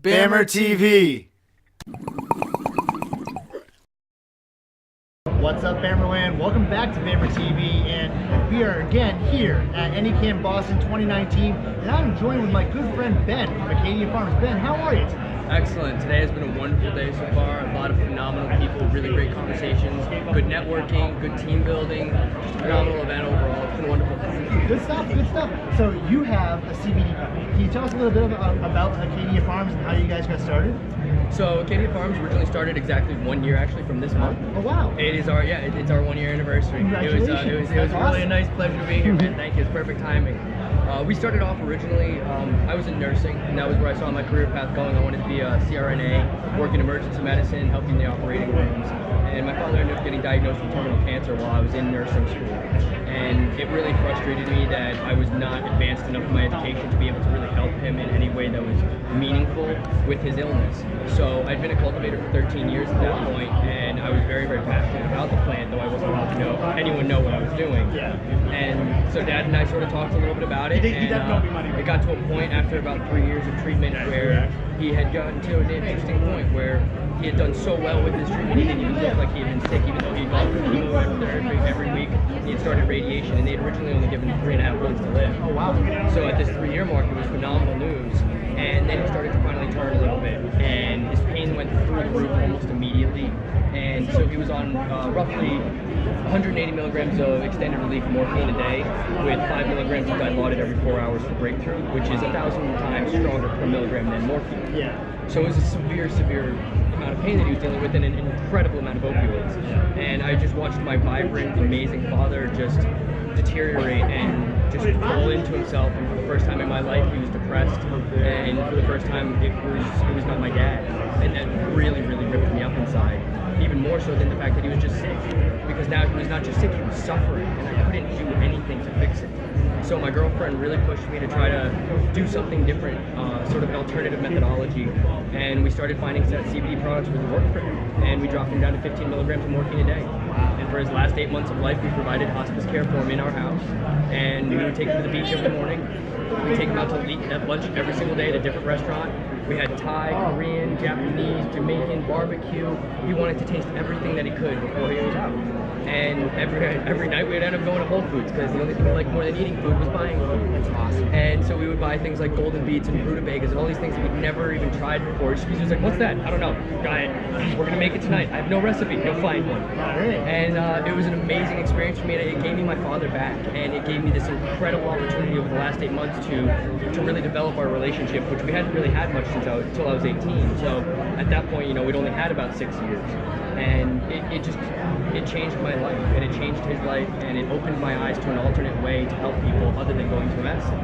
BammerTV. What's up, BammerLand? Welcome back to BammerTV, and we are again here at NECANN Boston 2019, and I'm joined with my good friend Ben from Acadia Farms. Ben, how are you today? Excellent. Today has been a wonderful day so far. A lot of phenomenal people, really great conversations, good networking, good team building, just a phenomenal event overall. It's been wonderful. Good stuff, good stuff. So you have a CBD company. Can you tell us a little bit about Acadia Farms and how you guys got started? So Acadia Farms originally started exactly 1 year actually from this month. Oh wow! It is our it's our 1 year anniversary. Congratulations! It was awesome. really a nice pleasure to be here, man. Thank you. It's perfect timing. We started off originally, I was in nursing, and that was where I saw my career path going. I wanted to be a CRNA, work in emergency medicine, helping the operating rooms. And my father ended up getting diagnosed with terminal cancer while I was in nursing school. And it really frustrated me that I was not advanced enough in my education to be able to really help him in any way that was meaningful with his illness. So I'd been a cultivator for 13 years at that point, and I was very, very passionate about the plant, though I wasn't allowed to know what I was doing. Yeah. And so Dad and I sort of talked a little bit about it. It got to a point after about 3 years of treatment where he had gotten to an interesting point where he had done so well with his treatment, he didn't even look like he had been sick, even though he had gone through chemotherapy every week. He had started radiation, and they had originally only given him 3.5 months to live. Oh wow! So at this 3-year mark, it was phenomenal news. And then he started to finally turn a little bit, and his pain went through the roof almost immediately. And so he was on roughly 180 milligrams of extended relief morphine a day with 5 milligrams of dilaudid every 4 hours for breakthrough, which is 1,000 times stronger per milligram than morphine. Yeah. So it was a severe amount of pain that he was dealing with, and an incredible amount of opioids. And I just watched my vibrant, amazing father just deteriorate and just fall into himself. And for the first time in my life, he was depressed, and for the first time, it was not my dad, and that really ripped me up inside. Even more so than the fact that he was just sick, because now he was not just sick, he was suffering, and I couldn't do anything to fix it. So my girlfriend really pushed me to try to do something different, sort of an alternative methodology, and we started finding CBD products that worked for him, and we dropped him down to 15 milligrams of morphine a day. And for his last 8 months of life, we provided hospice care for him in our house, and we would take him to the beach every morning. We take him out to eat at lunch every single day at a different restaurant. We had Thai, Korean, Japanese, Jamaican, barbecue. He wanted to taste everything that he could before he was out. And every night we would end up going to Whole Foods, because the only thing we liked more than eating food was buying food. That's awesome. And so we would buy things like golden beets and rutabagas and all these things that we'd never even tried before. He was like, "What's that?" "I don't know." "Got it. We're gonna make it tonight. I have no recipe. You'll find one." And it was an amazing experience for me. It gave me my father back, and it gave me this incredible opportunity over the last 8 months to really develop our relationship, which we hadn't really had much until I was 18. So at that point, we'd only had about 6 years, and it changed my life, and it changed his life, and it opened my eyes to an alternate way to help people other than going to medicine.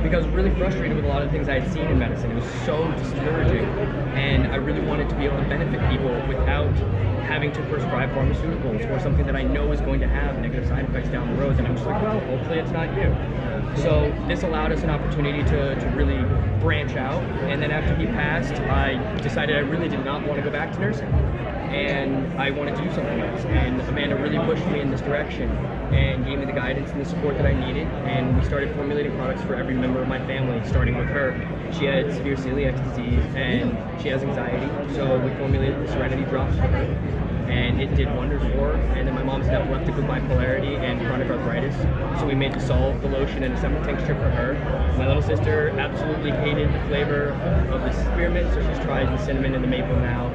Because I was really frustrated with a lot of things I had seen in medicine. It was so discouraging, and I really wanted to be able to benefit people without having to prescribe pharmaceuticals or something that I know is going to have negative side effects down the road. And I'm just like, well, hopefully it's not you. So this allowed us an opportunity to really branch out. And then after he passed, I decided I really did not want to go back to nursing, and I wanted to do something else. And Amanda really pushed me in this direction and gave me the guidance and the support that I needed. And we started formulating products for every member of my family, starting with her. She had severe celiac disease, and she has anxiety. So we formulated the Serenity drops for her, and it did wonders for her. And then my mom's epileptic with bipolarity and chronic arthritis, so we made Dissolve, the lotion, and a separate tincture for her. My little sister absolutely hated the flavor of the spearmint, so she's tried the cinnamon and the maple now.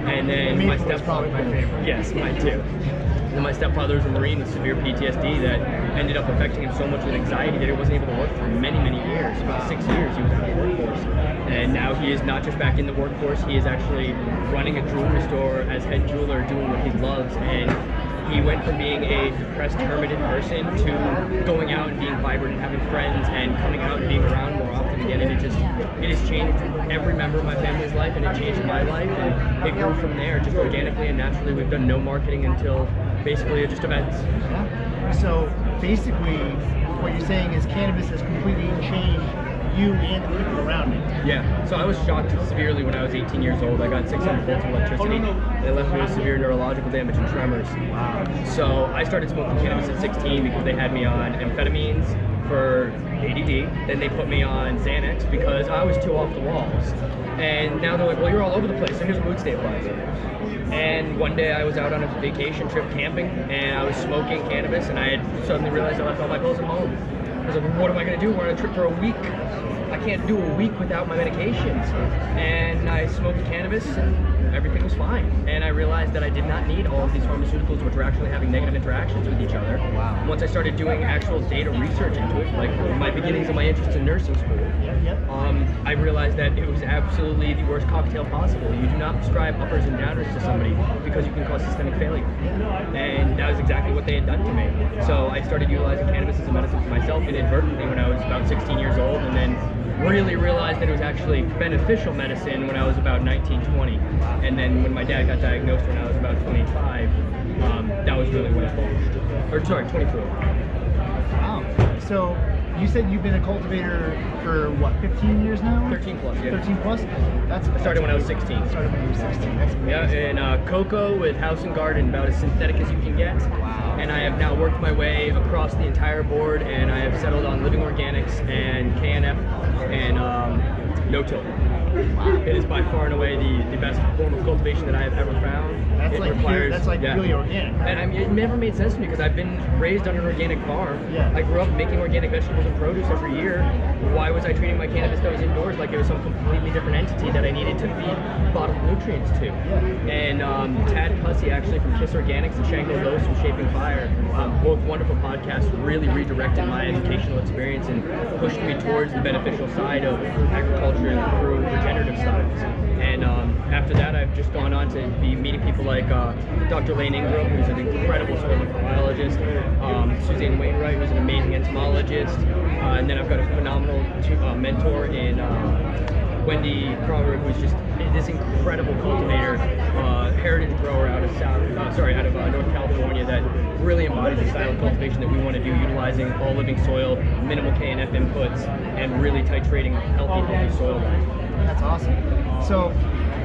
And then my stepfather, my favorite. Yes, mine too. And my stepfather was a Marine with severe PTSD that ended up affecting him so much with anxiety that he wasn't able to work for many years. About 6 years he was out of the workforce. And now he is not just back in the workforce, he is actually running a jewelry store as head jeweler, doing what he loves. And he went from being a depressed, hermited person to going out and being vibrant and having friends and coming out and being around more often again. And it has changed every member of my family's life, and it changed my life, and it grew from there just organically and naturally. We've done no marketing until basically just events. So basically what you're saying is cannabis has completely changed you and the people around you. Yeah, so I was shocked severely when I was 18 years old. I got 600 volts of electricity. They left me with severe neurological damage and tremors. Wow. So I started smoking cannabis at 16 because they had me on amphetamines for ADD. Then they put me on Xanax because I was too off the walls. And now they're like, well, you're all over the place, so here's a mood stabilizer. And one day I was out on a vacation trip camping, and I was smoking cannabis, and I had suddenly realized I left all my pills at home. I was like, what am I going to do? We're on a trip for a week. I can't do a week without my medications. And I smoked cannabis, and everything was fine. And I realized that I did not need all of these pharmaceuticals, which were actually having negative interactions with each other. Wow. Once I started doing actual data research into it, like my beginnings of my interest in nursing school, I realized that it was absolutely the worst cocktail possible. You do not prescribe uppers and downers to somebody because you can cause systemic failure. And that was exactly what they had done to me. So I started utilizing cannabis as a medicine for myself inadvertently when I was about 16 years old, and then really realized that it was actually beneficial medicine when I was about 19, 20. And then when my dad got diagnosed when I was about 25, that was really when it changed. Or sorry, 24. Wow. So you said you've been a cultivator for what, 15 years now? 13 plus, yeah. 13 plus? I started when I was 16. Started when you were 16. That's amazing. Yeah, and cocoa with house and garden, about as synthetic as you can get. Wow. And I have now worked my way across the entire board, and I have settled on living organics and KNF and no-till. Wow. It is by far and away the best form of cultivation that I have ever found. That's it like requires, that's like really organic. Right? And I mean, it never made sense to me because I've been raised on an organic farm. Yeah. I grew up making organic vegetables and produce every year. Why was I treating my cannabis that was indoors like it was some completely different entity that I needed to feed bottled nutrients to? Yeah. And Tad Pussy, actually from Kiss Organics, and Shango Lowe's from Shaping Fire, both wonderful podcasts, really redirected my educational experience and pushed me towards the beneficial side of agriculture through regenerative styles. And after that, I've just gone on to be meeting people like Dr. Lane Ingram, who's an incredible soil microbiologist, Suzanne Wainwright, who's an amazing entomologist, and then I've got a phenomenal mentor in Wendy Crawford, who's just this incredible cultivator, heritage grower out of North California that really embodies the style of cultivation that we want to do, utilizing all living soil, minimal KNF inputs, and really titrating healthy soil life. That's awesome. So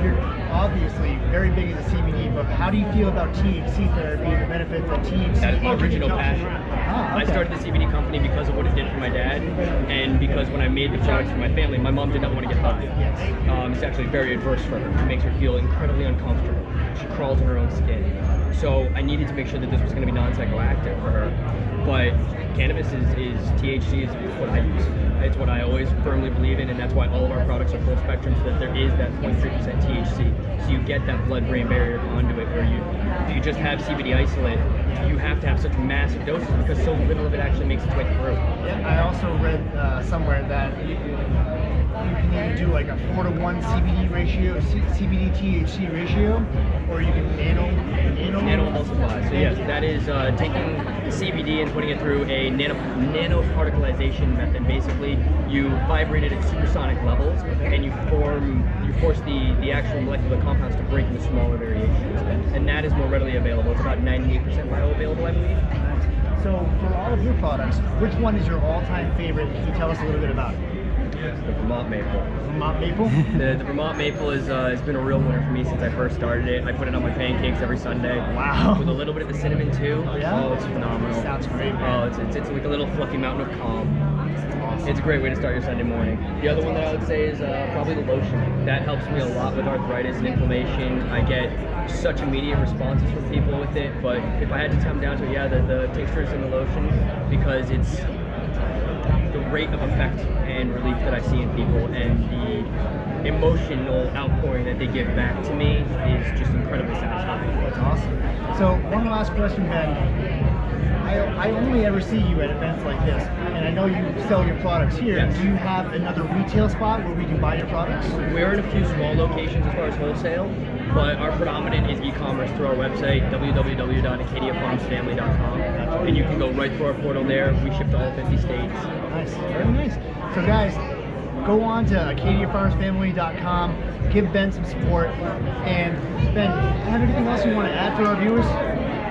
you're obviously very big into CBD, but how do you feel about THC therapy and the benefits that THC? That is my original passion. Okay. I started the CBD company because of what it did for my dad, and because when I made the products for my family, my mom did not want to get high. Yes. It's actually very adverse for her. It makes her feel incredibly uncomfortable. She crawls in her own skin. So I needed to make sure that this was going to be non-psychoactive for her. But cannabis is THC is what I use. It's what I always firmly believe in, and that's why all of our products are full spectrum, so that there is that 0.3% THC. So you get that blood-brain barrier conduit where if you just have CBD isolate, you have to have such massive doses because so little of it actually makes its way through. Yeah, I also read somewhere that you can either do like a 4-to-1 CBD ratio, CBD THC ratio, or you can nano emulsify. So yes, that is taking CBD and putting it through a nanoparticleization method. Basically, you vibrate it at supersonic levels, and you force the actual molecular compounds to break into smaller variations, and that is more readily available. It's about 98% bioavailable, I believe. So for all of your products, which one is your all-time favorite? Can you tell us a little bit about it? The Vermont Maple. Vermont Maple? The Vermont Maple has been a real winner for me since I first started it. I put it on my pancakes every Sunday. Wow. With a little bit of the cinnamon too. Oh, yeah? Oh, it's phenomenal. Sounds great, man. Oh, it's like a little fluffy mountain of calm. It's a great way to start your Sunday morning. The other one that I would say is probably the lotion. That helps me a lot with arthritis and inflammation. I get such immediate responses from people with it, but if I had to come down to it, yeah, the tinctures and the lotion, because it's the rate of effect and relief that I see in people and the emotional outpouring that they give back to me is just incredibly satisfying. That's awesome. So one last question, Ben. I only ever see you at events like this, and I know you sell your products here. Yes. Do you have another retail spot where we can buy your products? We're in a few small locations as far as wholesale, but our predominant is e-commerce through our website, www.acadiafarmsfamily.com, and you can go right through our portal there. We ship to all 50 states. Nice, very nice. So guys, go on to acadiafarmsfamily.com, give Ben some support, and Ben, have anything else you want to add to our viewers?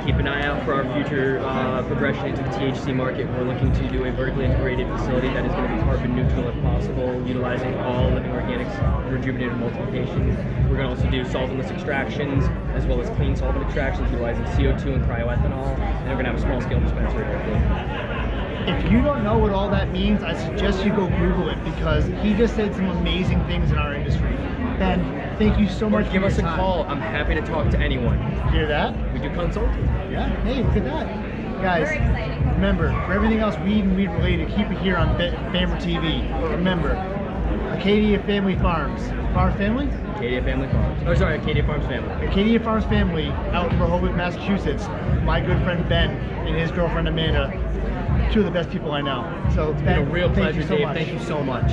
keep an eye out for our future progression into the THC market. We're looking to do a vertically integrated facility that is going to be carbon neutral if possible, utilizing all living organics, rejuvenated multiplication. We're going to also do solventless extractions as well as clean solvent extractions utilizing CO2 and cryoethanol, and we're going to have a small scale dispensary locally. If you don't know what all that means, I suggest you go Google it, because he just said some amazing things in our industry. Ben, thank you so much. Give for us a your time. call. I'm happy to talk to anyone. Hear that? We do consulting. Yeah. Hey, look at that. Guys, remember, for everything else weed and weed related, keep it here on BammerTV. But remember, Acadia Family Farms. Farms Family? Acadia Family Farms. Oh, sorry, Acadia Farms Family. Acadia Farms Family out in Rehoboth, Massachusetts. My good friend Ben and his girlfriend Amanda. Two of the best people I know. So It's been a real pleasure, Dave. Thank you so much.